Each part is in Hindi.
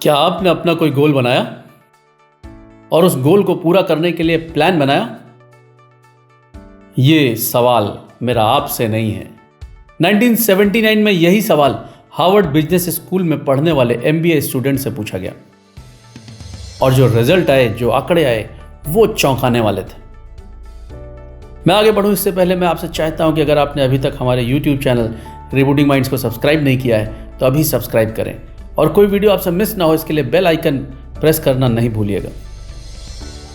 क्या आपने अपना कोई गोल बनाया और उस गोल को पूरा करने के लिए प्लान बनाया? ये सवाल मेरा आपसे नहीं है। 1979 में यही सवाल हार्वर्ड बिजनेस स्कूल में पढ़ने वाले MBA स्टूडेंट से पूछा गया और जो रिजल्ट आए, जो आंकड़े आए, वो चौंकाने वाले थे। मैं आगे बढ़ूं इससे पहले मैं आपसे चाहता हूं कि अगर आपने अभी तक हमारे YouTube चैनल रीबूटिंग माइंड्स को सब्सक्राइब नहीं किया है तो अभी सब्सक्राइब करें और कोई वीडियो आपसे मिस ना हो इसके लिए बेल आइकन प्रेस करना नहीं भूलिएगा।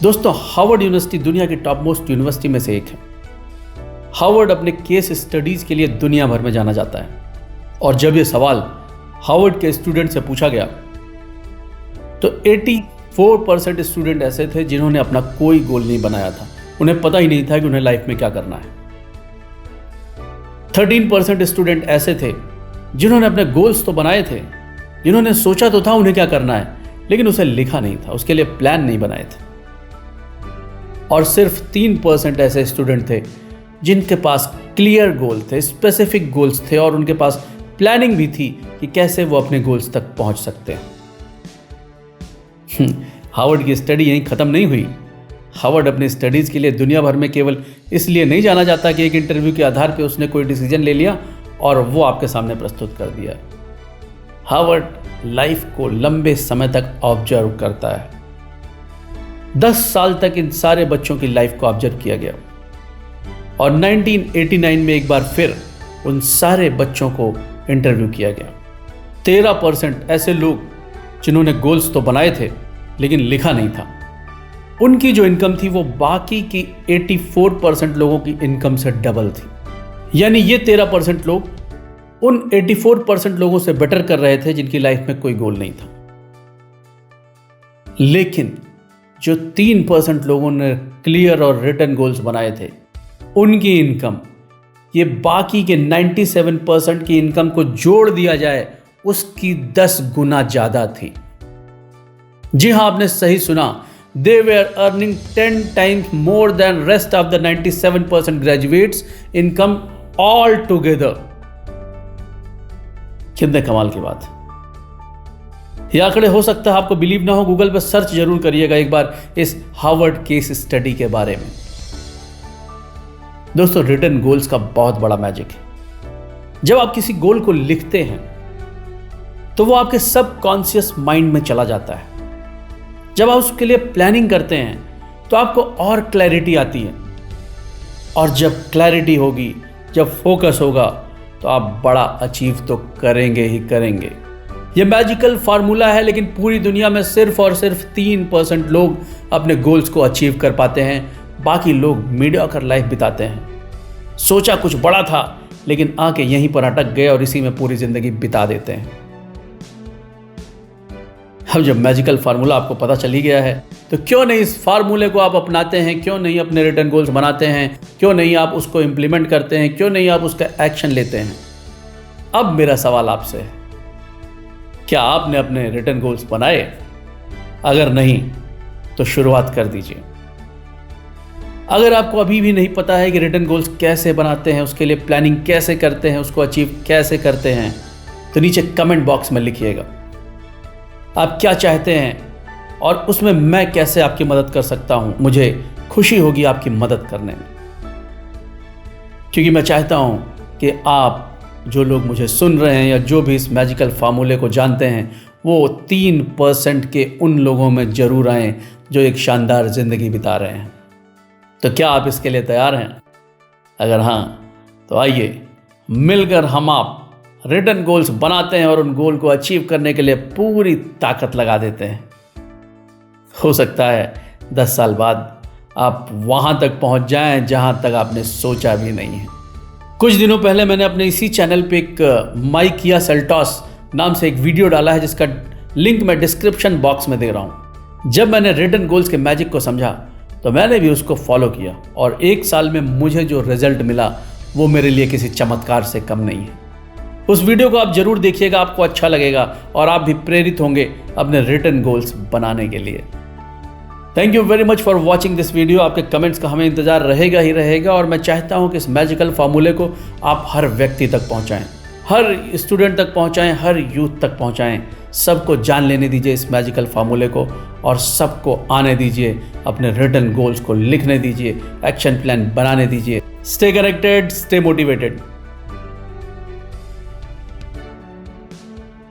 दोस्तों, हार्वर्ड यूनिवर्सिटी दुनिया की टॉप मोस्ट यूनिवर्सिटी में से एक है। हार्वर्ड अपने केस स्टडीज के लिए दुनिया भर में जाना जाता है और जब यह सवाल हार्वर्ड के स्टूडेंट से पूछा गया तो 84% स्टूडेंट ऐसे थे जिन्होंने अपना कोई गोल नहीं बनाया था। उन्हें पता ही नहीं था कि उन्हें लाइफ में क्या करना है। 13% स्टूडेंट ऐसे थे जिन्होंने अपने गोल्स तो बनाए थे, जिन्होंने सोचा तो था उन्हें क्या करना है, लेकिन उसे लिखा नहीं था, उसके लिए प्लान नहीं बनाए थे। और सिर्फ 3% ऐसे स्टूडेंट थे जिनके पास क्लियर गोल थे, स्पेसिफिक गोल्स थे और उनके पास प्लानिंग भी थी कि कैसे वो अपने गोल्स तक पहुंच सकते हैं। हार्वर्ड की स्टडी यहीं खत्म नहीं हुई। हार्वर्ड अपनी स्टडीज के लिए दुनिया भर में केवल इसलिए नहीं जाना जाता कि एक इंटरव्यू के आधार पर उसने कोई डिसीजन ले लिया और वो आपके सामने प्रस्तुत कर दिया। हार्वर्ड लाइफ को लंबे समय तक ऑब्जर्व करता है। 10 साल तक इन सारे बच्चों की लाइफ को ऑब्जर्व किया गया और 1989 में एक बार फिर उन सारे बच्चों को इंटरव्यू किया गया। 13% ऐसे लोग जिन्होंने गोल्स तो बनाए थे लेकिन लिखा नहीं था, उनकी जो इनकम थी वो बाकी की 84% लोगों की इनकम से डबल थी। यानी ये 13% लोग उन 84% लोगों से बेटर कर रहे थे जिनकी लाइफ में कोई गोल नहीं था। लेकिन जो 3% लोगों ने क्लियर और रिटन गोल्स बनाए थे, उनकी इनकम ये बाकी के 97% की इनकम को जोड़ दिया जाए उसकी 10 गुना ज्यादा थी। जी हां, आपने सही सुना। They were earning 10 times more than rest of the 97% graduates income all together। कितने कमाल की बात है। ये आंकड़े हो सकता है आपको बिलीव ना हो, गूगल पर सर्च जरूर करिएगा एक बार इस हार्वर्ड केस स्टडी के बारे में। दोस्तों, रिटन गोल्स का बहुत बड़ा मैजिक है। जब आप किसी गोल को लिखते हैं तो वो आपके सबकॉन्शियस माइंड में चला जाता है। जब आप उसके लिए प्लानिंग करते हैं तो आपको और क्लैरिटी आती है और जब क्लैरिटी होगी, जब फोकस होगा तो आप बड़ा अचीव तो करेंगे ही करेंगे। यह मैजिकल फार्मूला है, लेकिन पूरी दुनिया में सिर्फ और सिर्फ 3% लोग अपने गोल्स को अचीव कर पाते हैं। बाकी लोग मीडियोकर लाइफ बिताते हैं। सोचा कुछ बड़ा था लेकिन आके यहीं पर अटक गए और इसी में पूरी जिंदगी बिता देते हैं। अब जब मैजिकल फार्मूला आपको पता चल ही गया है तो क्यों नहीं इस फार्मूले को आप अपनाते हैं, क्यों नहीं अपने रिटन गोल्स बनाते हैं, क्यों नहीं आप उसको इंप्लीमेंट करते हैं, क्यों नहीं आप उसका एक्शन लेते हैं। अब मेरा सवाल आपसे है, क्या आपने अपने रिटन गोल्स बनाए? अगर नहीं तो शुरुआत कर दीजिए। अगर आपको अभी भी नहीं पता है कि रिटन गोल्स कैसे बनाते हैं, उसके लिए प्लानिंग कैसे करते हैं, उसको अचीव कैसे करते हैं, तो नीचे कमेंट बॉक्स में लिखिएगा आप क्या चाहते हैं और उसमें मैं कैसे आपकी मदद कर सकता हूं। मुझे खुशी होगी आपकी मदद करने में, क्योंकि मैं चाहता हूं कि आप जो लोग मुझे सुन रहे हैं या जो भी इस मैजिकल फार्मूले को जानते हैं वो 3% के उन लोगों में जरूर आएं जो एक शानदार जिंदगी बिता रहे हैं। तो क्या आप इसके लिए तैयार हैं? अगर हाँ तो आइए मिलकर हम आप रिटन गोल्स बनाते हैं और उन गोल को अचीव करने के लिए पूरी ताकत लगा देते हैं। हो सकता है 10 साल बाद आप वहां तक पहुंच जाएं जहां तक आपने सोचा भी नहीं है। कुछ दिनों पहले मैंने अपने इसी चैनल पे एक माइकिया सेल्टॉस नाम से एक वीडियो डाला है जिसका लिंक मैं डिस्क्रिप्शन बॉक्स में दे रहा हूं। जब मैंने रिटन गोल्स के मैजिक को समझा तो मैंने भी उसको फॉलो किया और 1 साल में मुझे जो रिजल्ट मिला वो मेरे लिए किसी चमत्कार से कम नहीं है। उस वीडियो को आप जरूर देखिएगा, आपको अच्छा लगेगा और आप भी प्रेरित होंगे अपने रिटन गोल्स बनाने के लिए। Thank you very much for watching this video. आपके कमेंट्स का हमें इंतजार रहेगा ही रहेगा और मैं चाहता हूं कि इस मैजिकल फार्मूले को आप हर व्यक्ति तक पहुंचाएं, हर स्टूडेंट तक पहुंचाएं, हर यूथ तक पहुंचाएं। सबको जान लेने दीजिए इस मैजिकल फार्मूले को और सबको आने दीजिए, अपने रिटर्न गोल्स को लिखने दीजिए, एक्शन प्लान बनाने दीजिए। Stay connected, stay motivated.